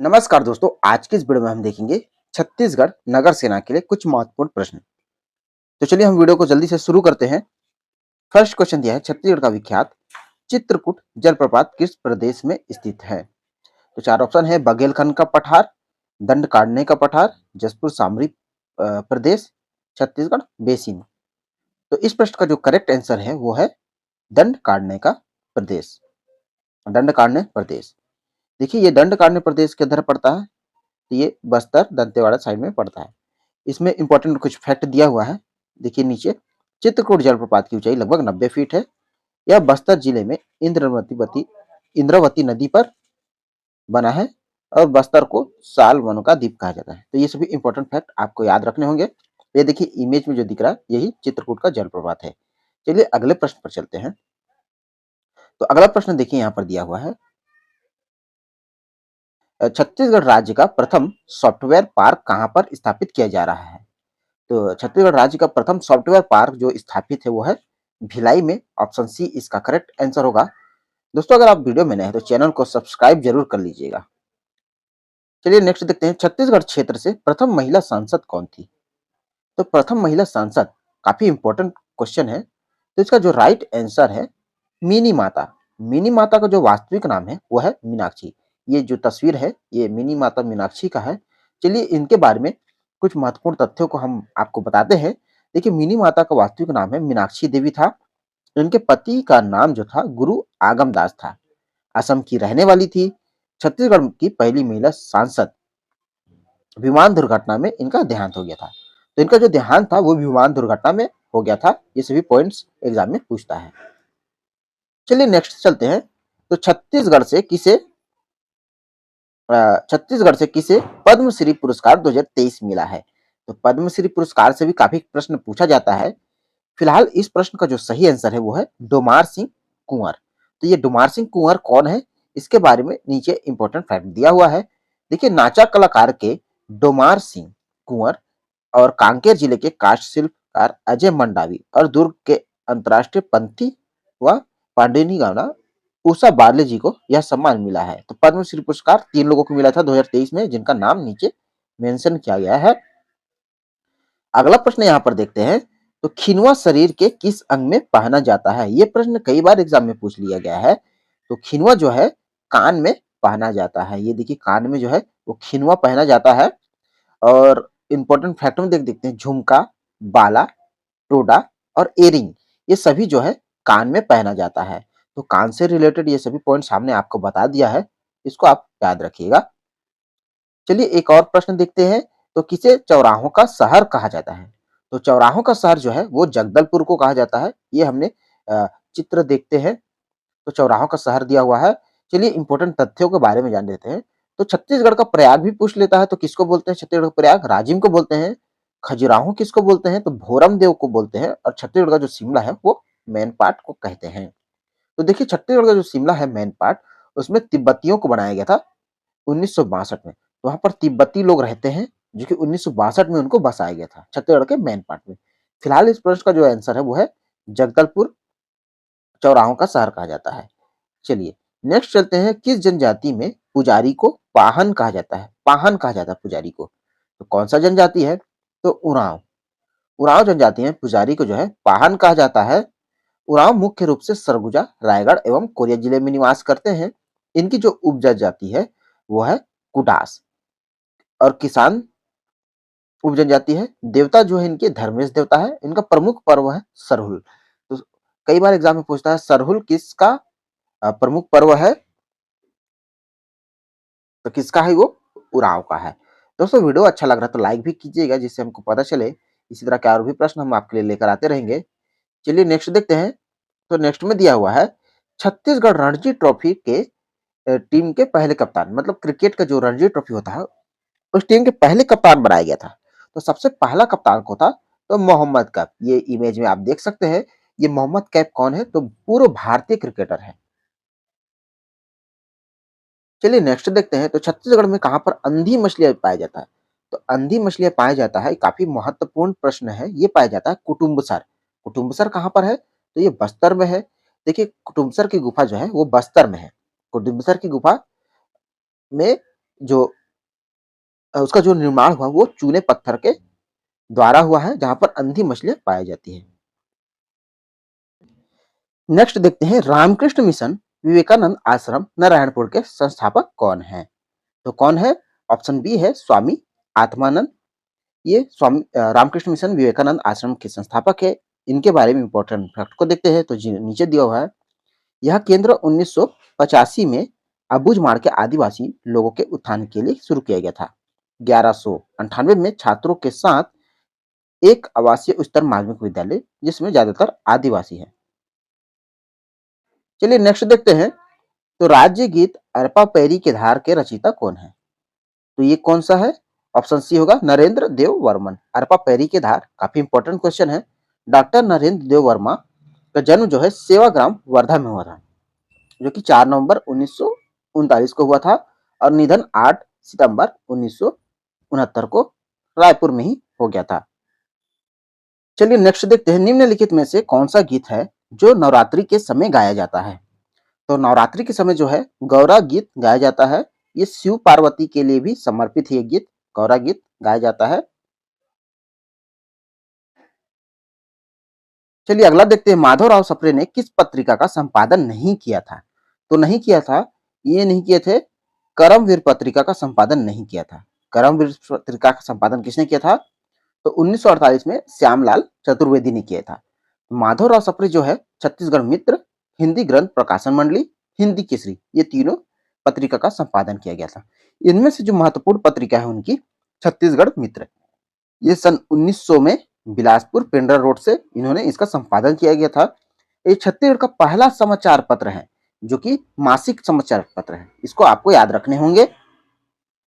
नमस्कार दोस्तों, आज की इस वीडियो में हम देखेंगे छत्तीसगढ़ नगर सेना के लिए कुछ महत्वपूर्ण प्रश्न। तो चलिए हम वीडियो को जल्दी से शुरू करते हैं। फर्स्ट क्वेश्चन दिया है, छत्तीसगढ़ का विख्यात चित्रकूट जलप्रपात किस प्रदेश में स्थित है? तो चार ऑप्शन है, बघेलखंड का पठार, दंडकारण्य का पठार, जसपुर सामरी प्रदेश, छत्तीसगढ़ बेसिन। तो इस प्रश्न का जो करेक्ट आंसर है वो है दंडकारण्य का प्रदेश। दंडकारण्य प्रदेश, देखिए ये दंडकारण्य प्रदेश के अंदर पड़ता है। तो ये बस्तर दंतेवाड़ा साइड में पड़ता है। इसमें इंपॉर्टेंट कुछ फैक्ट दिया हुआ है, देखिए नीचे। चित्रकूट जलप्रपात की ऊंचाई लगभग 90 फीट है। यह बस्तर जिले में इंद्रावती नदी पर बना है और बस्तर को साल वनों का द्वीप कहा जाता है। तो ये सभी इंपॉर्टेंट फैक्ट आपको याद रखने होंगे। ये देखिए इमेज में जो दिख रहा है यही चित्रकूट का जलप्रपात है। चलिए अगले प्रश्न पर चलते हैं। तो अगला प्रश्न देखिए यहाँ पर दिया हुआ है, छत्तीसगढ़ राज्य का प्रथम सॉफ्टवेयर पार्क कहाँ पर स्थापित किया जा रहा है? तो छत्तीसगढ़ राज्य का प्रथम सॉफ्टवेयर पार्क जो स्थापित है वो है भिलाई में। ऑप्शन सी इसका करेक्ट आंसर होगा। दोस्तों अगर आप वीडियो में नए हैं तो चैनल को सब्सक्राइब जरूर कर लीजिएगा। चलिए नेक्स्ट देखते हैं, छत्तीसगढ़ क्षेत्र से प्रथम महिला सांसद कौन थी? तो प्रथम महिला सांसद काफी इंपॉर्टेंट क्वेश्चन है। तो इसका जो राइट आंसर है मिनी माता। मिनी माता का जो वास्तविक नाम है वो है मीनाक्षी। ये जो तस्वीर है ये मिनी माता मीनाक्षी का है। चलिए इनके बारे में कुछ महत्वपूर्ण तथ्यों को हम आपको बताते हैं। देखिए मिनी माता का वास्तविक नाम है मीनाक्षी देवी था। इनके पति का नाम जो था गुरु आगमदास था। असम की रहने वाली थी। छत्तीसगढ़ की पहली महिला सांसद। विमान दुर्घटना में इनका देहांत हो गया था। तो इनका जो देहांत था वो विमान दुर्घटना में हो गया था। ये सभी पॉइंट्स एग्जाम में पूछता है। चलिए नेक्स्ट चलते हैं। तो छत्तीसगढ़ से किसे पद्मश्री पुरस्कार 2023 मिला है? तो पद्मश्री पुरस्कार से भी काफी प्रश्न पूछा जाता है। फिलहाल इस प्रश्न का जो सही आंसर है वो है डोमार सिंह कुंवर। तो ये डोमार सिंह कुंवर कौन है, इसके बारे में नीचे इंपॉर्टेंट फैक्ट दिया हुआ है। देखिए नाचा कलाकार के डोमार सिंह कुंवर और कांकेर जिले के काष्ठ शिल्पकार अजय मंडावी और दुर्ग के अंतर्राष्ट्रीय पंथी व पांडेनी गाना उषा बार्ले जी को यह सम्मान मिला है। तो पद्मश्री पुरस्कार 3 लोगों को मिला था 2023 में, जिनका नाम नीचे मेंशन किया गया है। अगला प्रश्न यहाँ पर देखते हैं। तो खिनवा शरीर के किस अंग में पहना जाता है? ये प्रश्न कई बार एग्जाम में पूछ लिया गया है। तो खिनवा जो है कान में पहना जाता है। ये देखिए कान में जो है वो खिनवा पहना जाता है। और इंपॉर्टेंट फैक्ट में देख देखते हैं, झुमका, बाला, टोडा और एयरिंग ये सभी जो है कान में पहना जाता है। तो कान से रिलेटेड ये सभी पॉइंट सामने आपको बता दिया है, इसको आप याद रखिएगा। चलिए एक और प्रश्न देखते हैं। तो किसे चौराहों का शहर कहा जाता है? तो चौराहों का शहर जो है वो जगदलपुर को कहा जाता है। ये हमने चित्र देखते हैं। तो चौराहों का शहर दिया हुआ है। चलिए इंपॉर्टेंट तथ्यों के बारे में जान लेते हैं। तो छत्तीसगढ़ का प्रयाग भी पूछ लेता है। तो किसको बोलते हैं छत्तीसगढ़ का प्रयाग? राजिम को बोलते हैं। खजुराहो किसको बोलते हैं? तो भोरम देव को बोलते हैं। और छत्तीसगढ़ का जो शिमला है वो मैनपाट को कहते हैं। तो देखिए छत्तीसगढ़ का जो शिमला है मैनपाट, उसमें तिब्बतियों को बनाया गया था 1962 में। तो वहां पर तिब्बती लोग रहते हैं जो कि 1962 में उनको बसाया गया था छत्तीसगढ़ के मैनपाट में। फिलहाल इस प्रश्न का जो आंसर है वो है जगदलपुर चौराहों का शहर कहा जाता है। चलिए नेक्स्ट चलते हैं, किस जनजाति में पुजारी को पाहन कहा जाता है? पाहन कहा जाता है पुजारी को। तो कौन सा जनजाति है? तो उरांव। उरांव जनजाति में पुजारी को जो है पाहन कहा जाता है। उरांव मुख्य रूप से सरगुजा, रायगढ़ एवं कोरिया जिले में निवास करते हैं। इनकी जो उपजनजाति है वो है कुडास। और किसान उपजनजाति है। देवता जो है इनके धर्मेश देवता है। इनका प्रमुख पर्व है सरहुल। तो कई बार एग्जाम में पूछता है सरहुल किसका प्रमुख पर्व है? तो किसका है वो? उराव का है। दोस्तों वीडियो अच्छा लग रहा है तो लाइक भी कीजिएगा, जिससे हमको पता चले इसी तरह के और भी प्रश्न हम आपके लिए लेकर आते रहेंगे। चलिए नेक्स्ट देखते हैं। तो नेक्स्ट में दिया हुआ है, छत्तीसगढ़ रणजी ट्रॉफी के टीम के पहले कप्तान, मतलब क्रिकेट का जो रणजी ट्रॉफी होता है उस टीम के पहले कप्तान बनाया गया था। तो सबसे पहला कप्तान को था तो मोहम्मद कैफ। ये इमेज में आप देख सकते हैं। ये मोहम्मद कैफ कौन है? तो पूर्व भारतीय क्रिकेटर है। चलिए नेक्स्ट देखते हैं। तो छत्तीसगढ़ में कहां पर अंधी मछलियां पाया जाता है? तो अंधी मछलियां पाया जाता है, काफी महत्वपूर्ण प्रश्न है। ये पाया जाता है कुटुम्बसर। कुटुम्बसर कहां पर है? तो ये बस्तर में है। देखिए कुटुम्बसर की गुफा जो है वो बस्तर में है। कुटुम्बसर की गुफा में जो उसका जो निर्माण हुआ वो चूने पत्थर के द्वारा हुआ है, जहां पर अंधी मछलियां पाई जाती है। नेक्स्ट देखते हैं रामकृष्ण मिशन विवेकानंद आश्रम नारायणपुर के संस्थापक कौन है? तो कौन है? ऑप्शन बी है स्वामी आत्मानंद। ये स्वामी रामकृष्ण मिशन विवेकानंद आश्रम के संस्थापक है। इनके बारे में इंपॉर्टेंट फैक्ट को देखते हैं तो नीचे दिया हुआ है। यह केंद्र 1985 में अबूझमाड़ के आदिवासी लोगों के उत्थान के लिए शुरू किया गया था। 1198 में छात्रों के साथ एक आवासीय उच्चतर माध्यमिक विद्यालय जिसमें ज्यादातर आदिवासी हैं। चलिए नेक्स्ट देखते हैं। तो राज्य गीत अरपा पैरी के धार के रचयिता कौन है? तो ये कौन सा है? ऑप्शन सी होगा नरेंद्र देव वर्मन। अरपा पैरी के धार काफी इंपॉर्टेंट क्वेश्चन है। डॉक्टर नरेंद्र देव वर्मा का जन्म जो है सेवाग्राम वर्धा में हुआ था, जो कि 4 नवंबर 1939 को हुआ था और निधन 8 सितंबर 1969 को रायपुर में ही हो गया था। चलिए नेक्स्ट देखते हैं। निम्नलिखित में से कौन सा गीत है जो नवरात्रि के समय गाया जाता है? तो नवरात्रि के समय जो है गौरा गीत गाया जाता है। ये शिव पार्वती के लिए भी समर्पित ये गीत गौरा गीत गाया जाता है। चलिए अगला देखते हैं। माधवराव सप्रे ने किस पत्रिका का संपादन नहीं किया था? तो नहीं किया था, ये नहीं किए थे, करमवीर पत्रिका का संपादन नहीं किया था। करमवीर पत्रिका का संपादन किसने किया था? तो 1948 में श्यामलाल चतुर्वेदी ने किया था। माधवराव सप्रे जो है छत्तीसगढ़ मित्र, हिंदी ग्रंथ प्रकाशन मंडली, हिंदी केसरी, ये तीनों पत्रिका का संपादन किया गया था। इनमें से जो महत्वपूर्ण पत्रिका है उनकी छत्तीसगढ़ मित्र, ये सन 1900 में बिलासपुर पेंड्रा रोड से इन्होंने इसका संपादन किया गया था। ये छत्तीसगढ़ का पहला समाचार पत्र है जो कि मासिक समाचार पत्र है। इसको आपको याद रखने होंगे।